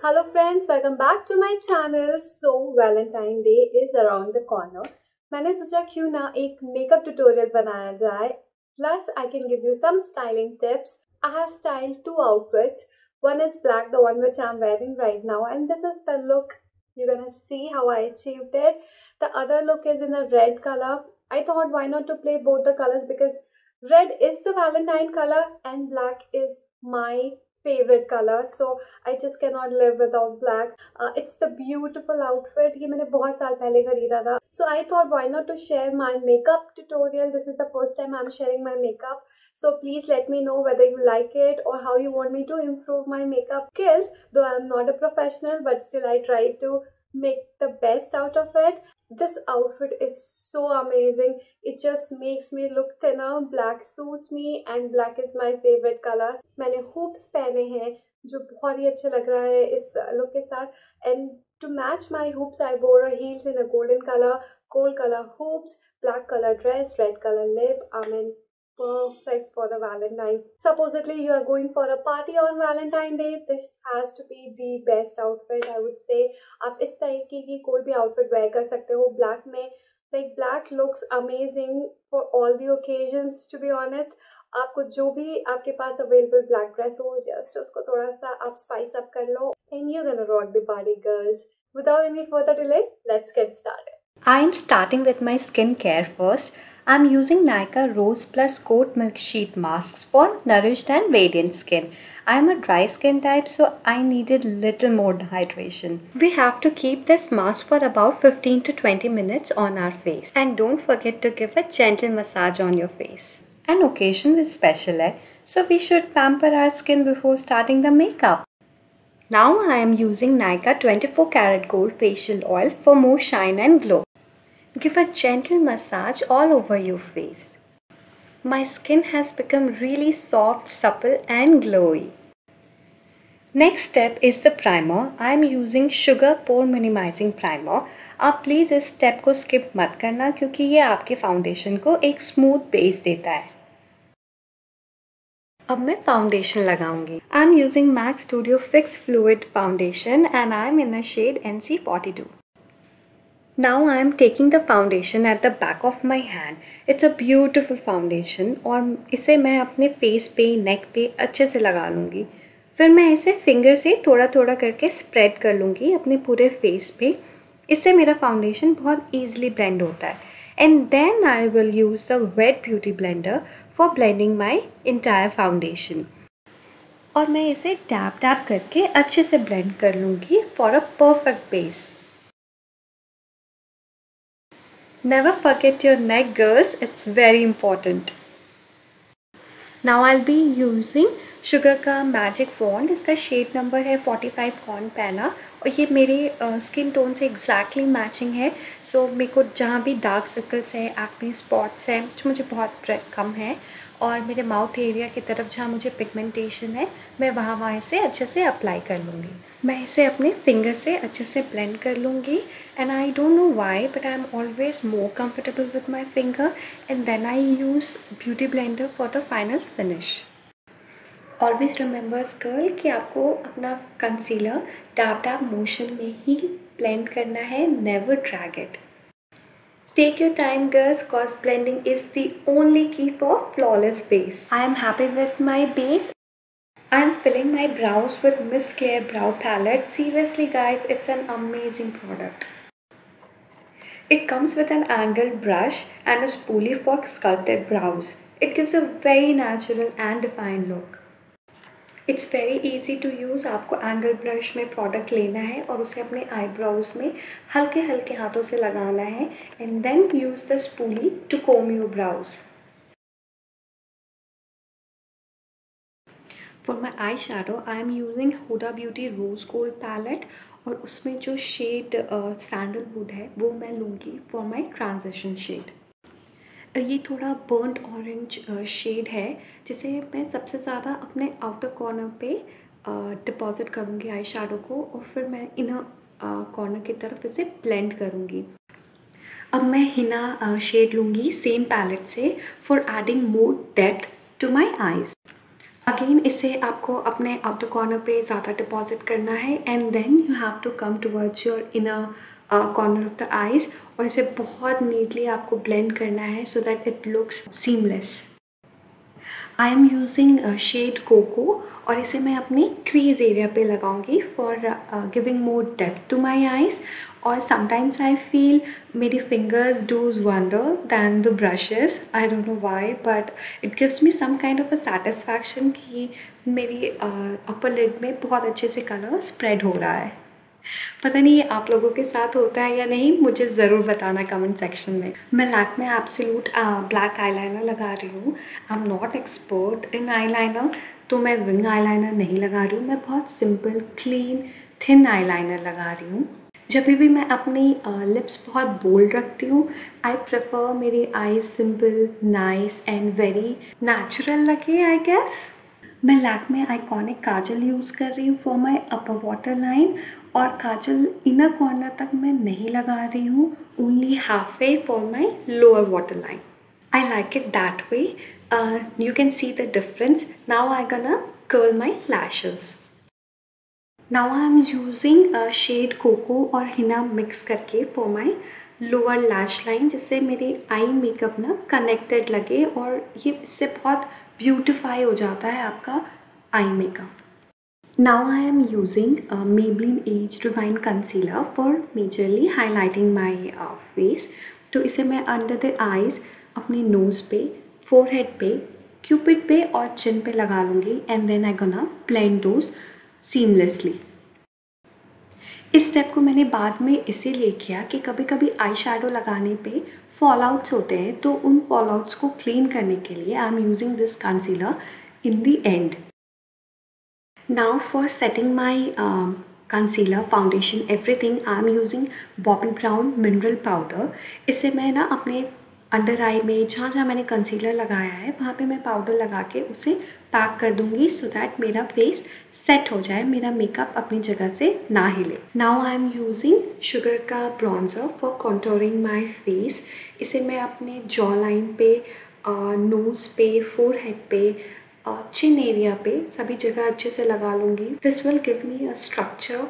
Hello friends, welcome back to my channel. So Valentine Day is around the corner. मैंने सोचा क्यों ना एक मेकअप ट्यूटोरियल बनाया जाए. Plus I can give you some styling tips. I have styled two outfits. One is black, the one which I'm wearing right now, and this is the look. You're gonna see how I achieved it. The other look is in a red color. I thought why not to play both the colors because red is the Valentine color and black is my favorite color. So I just cannot live without black. It's the beautiful outfit. ये मैंने बहुत साल पहले खरीदा था. So I thought why not to share my makeup tutorial. This is the first time I'm sharing my makeup. So please let me know whether you like it or how you want me to improve my makeup skills. Though I'm not a professional, but still I try to make the best out of it. This outfit is so amazing. It just makes me look thinner. Black suits me and black is my favorite color. मैंने hoops पहने हैं जो बहुत ही अच्छा लग रहा है इस लुक के साथ. And to match my hoops, I wore heels in a golden color, gold color hoops, black color dress, red color lip. I mean, perfect for the Valentine. Supposedly you are going for a party on Valentine Day. This has to be the best outfit, I would say. आप इस तरीके की कोई भी outfit wear कर सकते हो black में. Like black looks amazing for all the occasions. To be honest, आपको जो भी आपके पास available black dress हो, just उसको थोड़ा सा आप spice up कर लो, and you're gonna rock the party, girls. Without any further delay, let's get started. I am starting with my skincare first. I am using Nykaa Rose Plus Coat Milk Sheet Masks for nourished and radiant skin. I am a dry skin type, so I needed little more hydration. We have to keep this mask for about 15 to 20 minutes on our face. And don't forget to give a gentle massage on your face. An occasion is special, so we should pamper our skin before starting the makeup. Now I am using Nykaa 24 karat gold facial oil for more shine and glow. Give a gentle massage all over your face. My skin has become really soft, supple and glowy. Next step is the primer. I am using Sugar Pore Minimizing Primer. आप please इस step को skip मत करना क्योंकि ये आपके foundation को एक स्मूथ बेस देता है. अब मैं फाउंडेशन लगाऊंगी. I am using MAC Studio Fix Fluid foundation and I am in a shade NC42. Now I am taking the foundation at the back of my hand. It's a beautiful foundation और इसे मैं अपने face पे, नेक पे अच्छे से लगा लूँगी. फिर मैं इसे फिंगर से थोड़ा थोड़ा करके स्प्रेड कर लूँगी अपने पूरे फेस पे. इससे मेरा फाउंडेशन बहुत ईजिली ब्लेंड होता है. And then I will use the wet beauty blender for blending my entire foundation. और मैं इसे टैप टैप करके अच्छे से ब्लेंड कर लूँगी for a perfect base. Never forget your neck, girls. It's very important. Now I'll be using sugar का magic wand. इसका शेड नंबर है 45 कॉर्न पैना और ये मेरे स्किन टोन से एग्जैक्टली मैचिंग है. सो मेरे को जहाँ भी डार्क सर्कल्स है, एक्ने स्पॉट्स हैं जो मुझे बहुत कम है और मेरे माउथ एरिया की तरफ जहाँ मुझे पिगमेंटेशन है मैं वहाँ इसे अच्छे से अप्लाई कर लूँगी. मैं इसे अपने फिंगर से अच्छे से ब्लेंड कर लूँगी. And I don't know why but I am always more comfortable with my finger and then I use beauty blender for the final finish. Always remembers girl कि आपको अपना कंसीलर टैप टैप मोशन में ही blend करना है. Never drag it. Take your time, girls, cause blending is the only key for flawless base. I am happy with my base. I am filling my brows with Miss Claire Brow Palette. Seriously, guys, it's an amazing product. It comes with an angled brush and a spoolie for sculpted brows. It gives a very natural and defined look. It's very easy to use. आपको angle brush में product लेना है और उसे अपने eyebrows में हल्के हल्के हाथों से लगाना है and then use the spoolie to comb your brows. For my eye shadow I am using Huda Beauty Rose Gold palette और उसमें जो शेड सैंडलवुड है वो मैं लूँगी फॉर माई ट्रांजिशन शेड. ये थोड़ा बर्न्ट ऑरेंज शेड है जिसे मैं सबसे ज़्यादा अपने आउटर कॉर्नर पे डिपॉजिट करूँगी आई शेडो को और फिर मैं इनर कॉर्नर की तरफ इसे ब्लेंड करूँगी. अब मैं हिना शेड लूँगी सेम पैलेट से for adding more depth to my eyes. Again इसे आपको अपने आउटर कॉर्नर पे ज़्यादा डिपॉजिट करना है and then you have to come towards your inner corner of the eyes और इसे बहुत नीटली आपको ब्लेंड करना है so that it looks seamless. I am using shade cocoa और इसे मैं अपने क्रीज एरिया पे लगाऊंगी for giving more depth to my eyes. और समटाइम्स आई फील मेरी fingers does wonder than the brushes, I don't know why but it gives me some kind of a satisfaction कि मेरी अपर lid में बहुत अच्छे से कलर स्प्रेड हो रहा है। पता नहीं ये आप लोगों के साथ होता है या नहीं, मुझे ज़रूर बताना कमेंट सेक्शन में। मैं लैक्मे एब्सोल्यूट ब्लैक आईलाइनर लगा रही हूँ। I am not expert in eyeliner, तो मैं विंग आईलाइनर नहीं लगा रही हूँ। मैं बहुत सिंपल क्लीन थिन आईलाइनर लगा रही हूँ। जब भी मैं अपनी लिप्स बहुत बोल्ड रखती हूँ, आई प्रेफर मेरी eyes simple, nice and very natural लगे आई गेस। मैं लैक्मे आइकॉनिक काजल यूज़ कर रही हूँ for my upper water line और काजल इनर कॉर्नर तक मैं नहीं लगा रही हूँ, only half way for my lower water line. I like it that way, you can see the difference. Now I गonna curl my lashes. Now I am using shade cocoa और henna mix करके for my lower lash line, जिससे मेरे eye makeup ना connected लगे और ये इससे बहुत ब्यूटिफाई हो जाता है आपका eye makeup. Now I am using Maybelline Age Divine Concealer for majorly highlighting my face. तो इसे मैं अंडर द आईज, अपने नोज़ पे, फोरहेड पे, क्यूपिड पे और चिन पे लगा लूँगी and then I gonna blend those seamlessly. इस स्टेप को मैंने बाद में इसीलिए किया कि कभी कभी आई शेडो लगाने पे फॉल आउट्स होते हैं, तो उन फॉल आउट्स को क्लीन करने के लिए आई am using this concealer in the end. Now for setting my concealer, foundation, everything, I am using Bobbi Brown mineral powder. इसे मैं ना अपने अंडर आई में जहाँ जहाँ मैंने कंसीलर लगाया है वहाँ पे मैं पाउडर लगा के उसे पैक कर दूँगी सो दैट मेरा फेस सेट हो जाए, मेरा मेकअप अपनी जगह से ना हिले। Now I am using Sugar का bronzer for contouring my face. इसे मैं अपने जॉ लाइन पे, नोज़ पे, फोरहेड पे, चिन एरिया पे सभी जगह अच्छे से लगा लूँगी। This will give me a structure,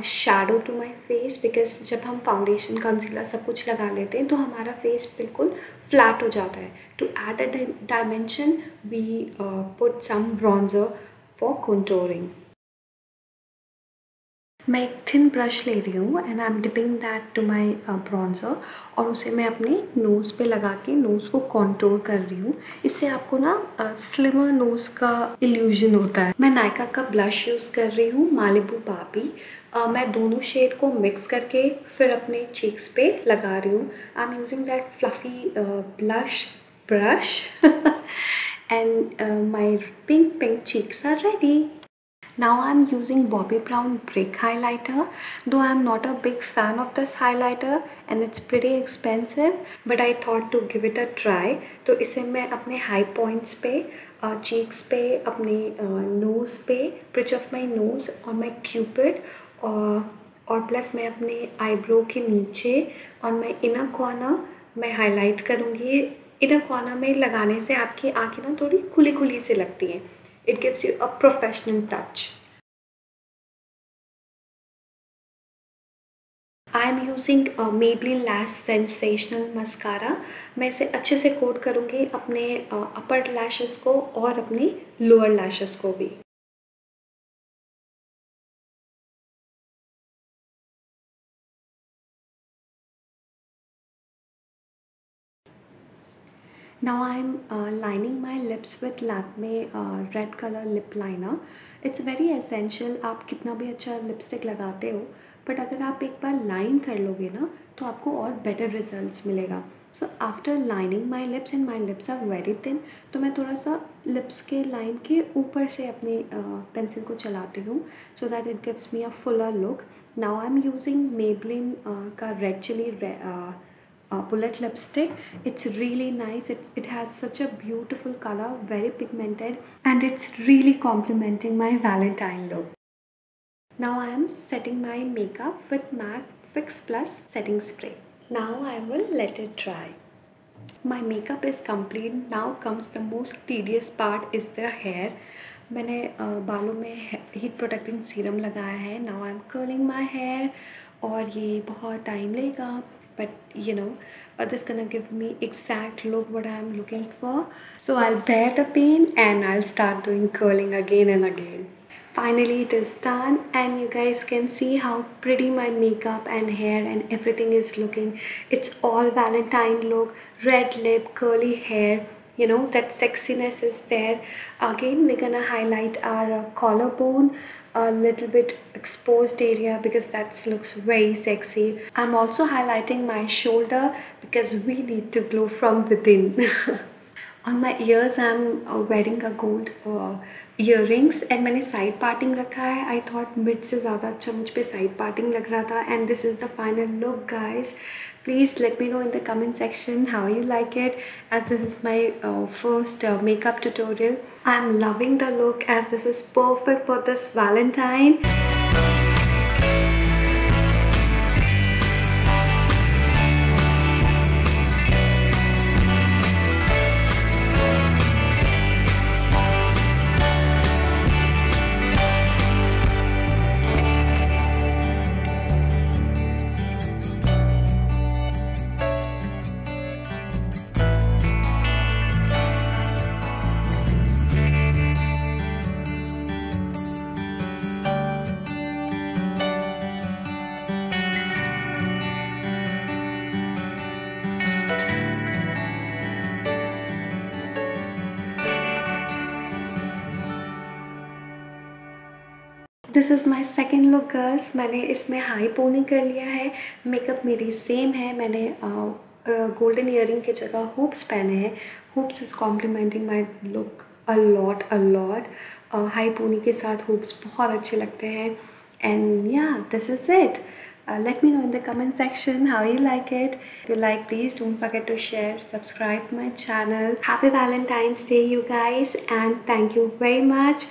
shadow to my face, because जब हम फाउंडेशन कंसीलर सब कुछ लगा लेते हैं तो हमारा फेस बिल्कुल फ्लैट हो जाता है। To add a dimension we put some bronzer for contouring. मैं एक थिन ब्रश ले रही हूँ and I am dipping that to my bronzer और उसे मैं अपने नोज़ पे लगा के नोज़ को कॉन्टोर कर रही हूँ। इससे आपको ना स्लिमर नोज़ का इल्यूजन होता है। मैं नायका का ब्लश यूज़ कर रही हूँ, मालिबू बाबी। मैं दोनों शेड को मिक्स करके फिर अपने चीक्स पे लगा रही हूँ। आई am using that fluffy blush brush and my pink cheeks are ready. Now I am using Bobbi Brown Brick Highlighter. Though I am not a big fan of this highlighter and it's pretty expensive, but I thought to give it a try. तो इसे मैं अपने high points पे, cheeks पे, अपने nose पे, bridge of my nose और माई Cupid और प्लस मैं अपने आईब्रो के नीचे और माई इनर कॉर्नर मैं हाईलाइट करूँगी। इनर कॉर्नर में लगाने से आपकी आँखें ना थोड़ी खुली खुली से लगती हैं। It gives you a professional touch. I am using Maybelline Lash Sensational Mascara. मैं इसे अच्छे से कोट करूँगी अपने अपर लैशेस को और अपने लोअर लैशेस को भी। Now I am lining my lips with Lakme red color lip liner. It's very essential. आप कितना भी अच्छा लिपस्टिक लगाते हो बट अगर आप एक बार लाइन कर लोगे ना तो आपको और बेटर रिजल्ट्स मिलेगा। So after lining my lips and my lips are very thin, तो मैं थोड़ा सा लिप्स के लाइन के ऊपर से अपने पेंसिल को चलाती हूँ so that it gives me a fuller look. Now I am using Maybelline का red chilli bullet lipstick. It's really nice. It has such a beautiful color, very pigmented, and it's really complementing my Valentine look. Now I am setting my makeup with MAC Fix Plus setting spray. Now I will let it dry. My makeup is complete. Now comes the most tedious part is the hair. मैंने बालों में heat protecting serum लगाया है. Now I'm curling my hair और ये बहुत time लेगा, but you know this is gonna give me exact look what I'm looking for. So I'll bear the pain and I'll start doing curling again and again. Finally it is done and you guys can see how pretty my makeup and hair and everything is looking. It's all Valentine look, red lip, curly hair, you know, that sexiness is there. Again we're gonna highlight our collarbone, a little bit exposed area because that looks very sexy. I'm also highlighting my shoulder because we need to glow from within. On my ears I'm wearing a gold earrings and मैंने side parting रखा है. I thought mid से ज़्यादा अच्छा मुझ पे side parting लग रहा था and this is the final look guys. Please let me know in the comment section how you like it, as this is my first makeup tutorial. I'm loving the look as this is perfect for this Valentine. This is my second look girls. मैंने इसमें high pony कर लिया है. Makeup मेरी same है. मैंने golden earring की जगह हुप्स पहने हैं. Hoops is complementing my look a lot. High pony के साथ हुप्स बहुत अच्छे लगते हैं. And yeah this is it. Let me know in the comment section how you like it. If you like, please don't forget to share, subscribe my channel. Happy Valentine's Day you guys and thank you very much.